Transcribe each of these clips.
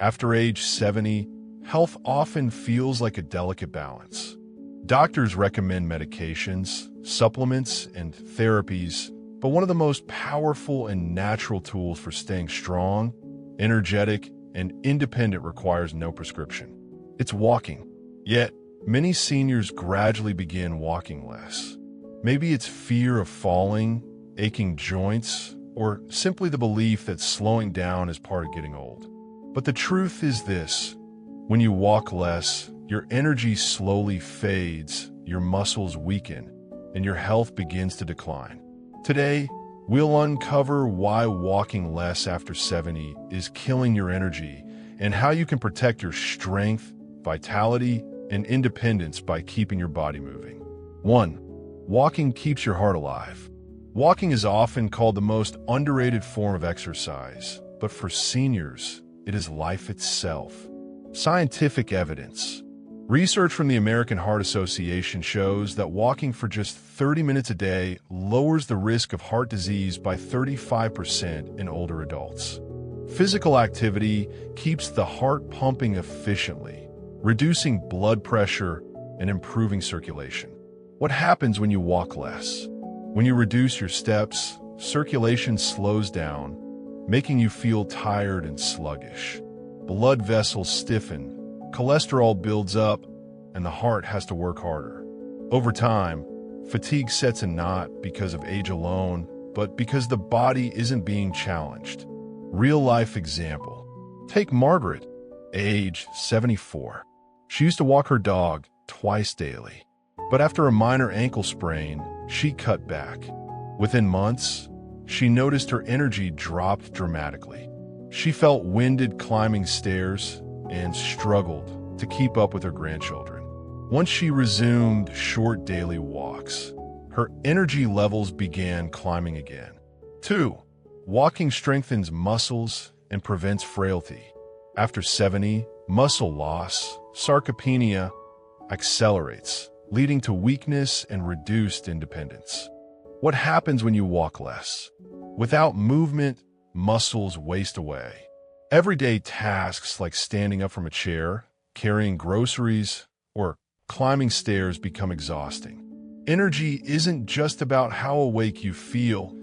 After age 70, health often feels like a delicate balance. Doctors recommend medications, supplements, and therapies, but one of the most powerful and natural tools for staying strong, energetic, and independent requires no prescription. It's walking. Yet, many seniors gradually begin walking less. Maybe it's fear of falling, aching joints, or simply the belief that slowing down is part of getting old. But the truth is this: when you walk less, your energy slowly fades, your muscles weaken, and your health begins to decline. Today, we'll uncover why walking less after 70 is killing your energy and how you can protect your strength, vitality, and independence by keeping your body moving. 1. Walking keeps your heart alive. Walking is often called the most underrated form of exercise, but for seniors, it is life itself. Scientific evidence. Research from the American Heart Association shows that walking for just 30 minutes a day lowers the risk of heart disease by 35% in older adults. Physical activity keeps the heart pumping efficiently, reducing blood pressure and improving circulation. What happens when you walk less? When you reduce your steps, circulation slows down, making you feel tired and sluggish. Blood vessels stiffen, cholesterol builds up, and the heart has to work harder. Over time, fatigue sets in not because of age alone, but because the body isn't being challenged. Real-life example. Take Margaret, age 74. She used to walk her dog twice daily, but after a minor ankle sprain, she cut back. Within months, she noticed her energy dropped dramatically. She felt winded climbing stairs and struggled to keep up with her grandchildren. Once she resumed short daily walks, her energy levels began climbing again. 2. Walking strengthens muscles and prevents frailty. After 70, muscle loss, sarcopenia, accelerates, leading to weakness and reduced independence. What happens when you walk less? Without movement, muscles waste away. Everyday tasks like standing up from a chair, carrying groceries, or climbing stairs become exhausting. Energy isn't just about how awake you feel,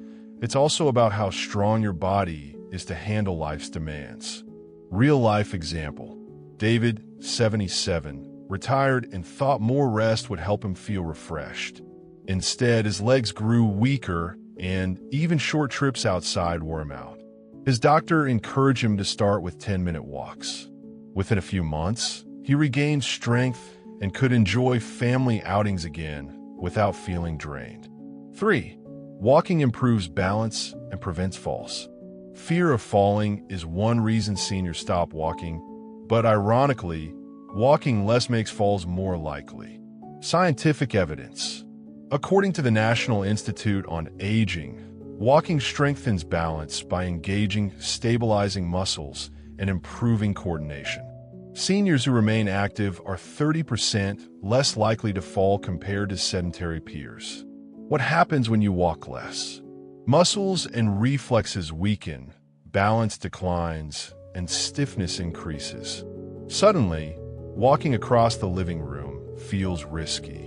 it's also about how strong your body is to handle life's demands. Real-life example. David, 77, retired and thought more rest would help him feel refreshed. Instead, his legs grew weaker and even short trips outside wore him out. His doctor encouraged him to start with 10-minute walks. Within a few months, he regained strength and could enjoy family outings again without feeling drained. 3. Walking improves balance and prevents falls. Fear of falling is one reason seniors stop walking, but ironically, walking less makes falls more likely. Scientific evidence. According to the National Institute on Aging, walking strengthens balance by engaging, stabilizing muscles, and improving coordination. Seniors who remain active are 30% less likely to fall compared to sedentary peers. What happens when you walk less? Muscles and reflexes weaken, balance declines, and stiffness increases. Suddenly, walking across the living room feels risky.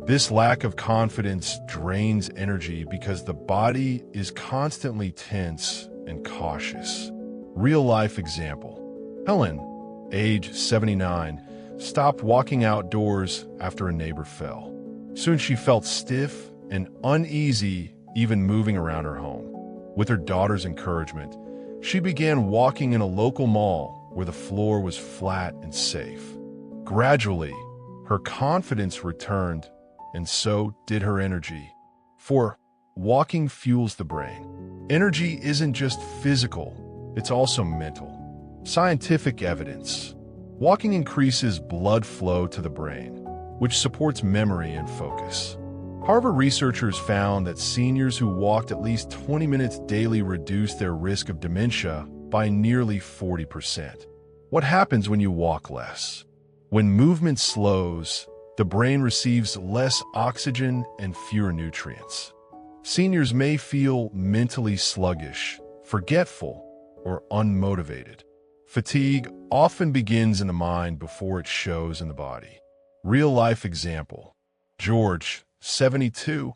This lack of confidence drains energy because the body is constantly tense and cautious. Real-life example. Helen, age 79, stopped walking outdoors after a neighbor fell. Soon she felt stiff and uneasy even moving around her home. With her daughter's encouragement, she began walking in a local mall where the floor was flat and safe. Gradually, her confidence returned, and so did her energy. 4. Walking fuels the brain. Energy isn't just physical, it's also mental. Scientific evidence. Walking increases blood flow to the brain, which supports memory and focus. Harvard researchers found that seniors who walked at least 20 minutes daily reduced their risk of dementia by nearly 40%. What happens when you walk less? When movement slows, the brain receives less oxygen and fewer nutrients. Seniors may feel mentally sluggish, forgetful, or unmotivated. Fatigue often begins in the mind before it shows in the body. Real-life example. George, 72,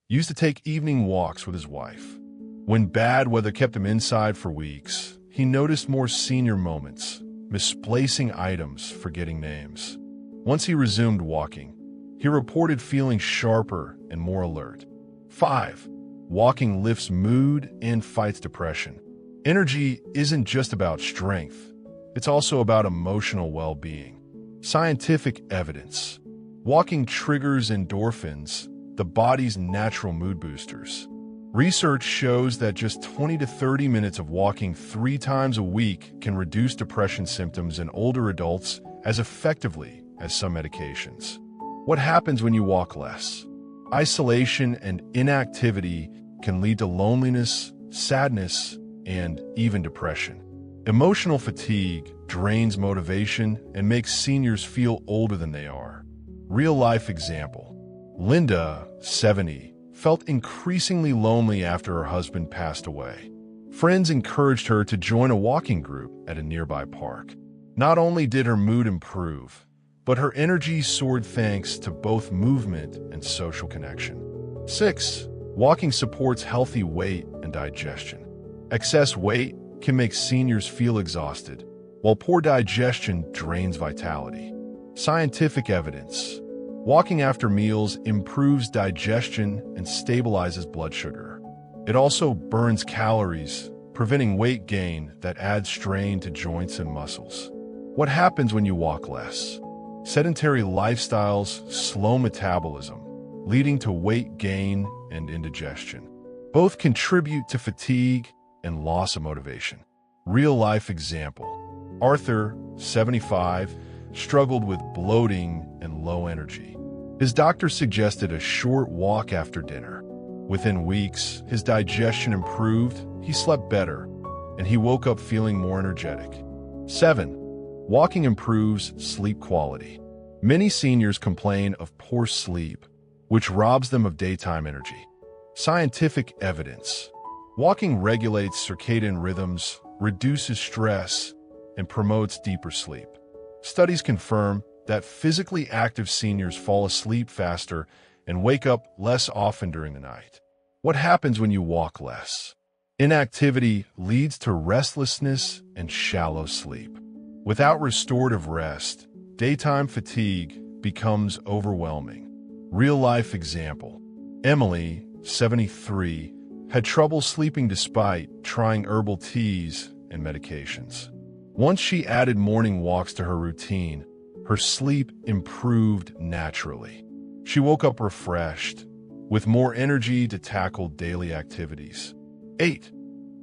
used to take evening walks with his wife. When bad weather kept him inside for weeks, he noticed more senior moments, misplacing items, forgetting names. Once he resumed walking, he reported feeling sharper and more alert. 5. Walking lifts mood and fights depression. Energy isn't just about strength. It's also about emotional well-being. Scientific evidence. Walking triggers endorphins, the body's natural mood boosters. Research shows that just 20 to 30 minutes of walking 3 times a week can reduce depression symptoms in older adults as effectively as some medications. What happens when you walk less? Isolation and inactivity can lead to loneliness, sadness, and even depression. Emotional fatigue drains motivation and makes seniors feel older than they are. Real-life example. Linda, 70, felt increasingly lonely after her husband passed away. Friends encouraged her to join a walking group at a nearby park. Not only did her mood improve, but her energy soared thanks to both movement and social connection. 6. Walking supports healthy weight and digestion. Excess weight can make seniors feel exhausted, while poor digestion drains vitality. Scientific evidence. Walking after meals improves digestion and stabilizes blood sugar. It also burns calories, preventing weight gain that adds strain to joints and muscles. What happens when you walk less? Sedentary lifestyles slow metabolism, leading to weight gain and indigestion. Both contribute to fatigue and loss of motivation. Real-life example. Arthur, 75, struggled with bloating and low energy. His doctor suggested a short walk after dinner. Within weeks, his digestion improved, he slept better, and he woke up feeling more energetic. 7. Walking improves sleep quality. Many seniors complain of poor sleep, which robs them of daytime energy. Scientific evidence. Walking regulates circadian rhythms, reduces stress, and promotes deeper sleep. Studies confirm that physically active seniors fall asleep faster and wake up less often during the night. What happens when you walk less? Inactivity leads to restlessness and shallow sleep. Without restorative rest, daytime fatigue becomes overwhelming. Real-life example. Emily, 73, had trouble sleeping despite trying herbal teas and medications. Once she added morning walks to her routine, her sleep improved naturally. She woke up refreshed, with more energy to tackle daily activities. 8.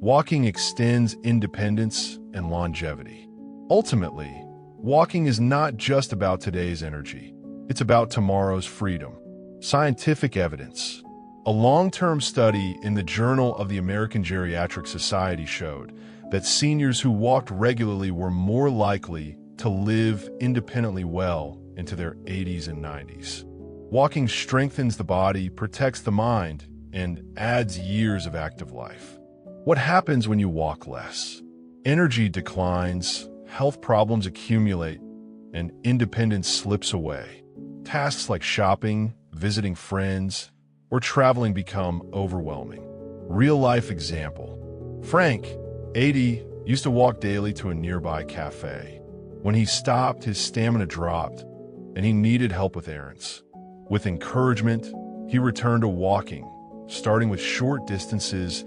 Walking extends independence and longevity. Ultimately, walking is not just about today's energy. It's about tomorrow's freedom. Scientific evidence. A long-term study in the Journal of the American Geriatric Society showed that seniors who walked regularly were more likely to live independently well into their 80s and 90s. Walking strengthens the body, protects the mind, and adds years of active life. What happens when you walk less? Energy declines, health problems accumulate, and independence slips away. Tasks like shopping, visiting friends, or traveling become overwhelming. Real-life example. Frank, 80, used to walk daily to a nearby cafe. When he stopped, his stamina dropped, and he needed help with errands. With encouragement, he returned to walking, starting with short distances,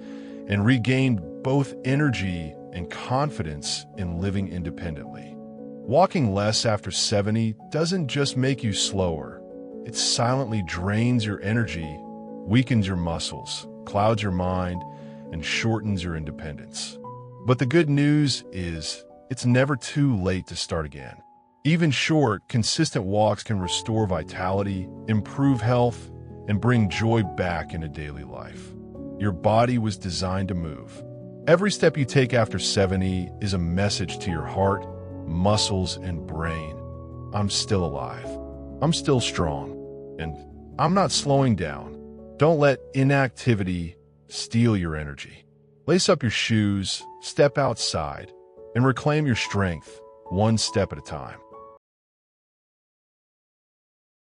and regained both energy and confidence in living independently. Walking less after 70 doesn't just make you slower. It silently drains your energy, weakens your muscles, clouds your mind, and shortens your independence. But the good news is, it's never too late to start again. Even short, consistent walks can restore vitality, improve health, and bring joy back into daily life. Your body was designed to move. Every step you take after 70 is a message to your heart, muscles, and brain. I'm still alive. I'm still strong. And I'm not slowing down. Don't let inactivity steal your energy. Lace up your shoes, step outside, and reclaim your strength, one step at a time.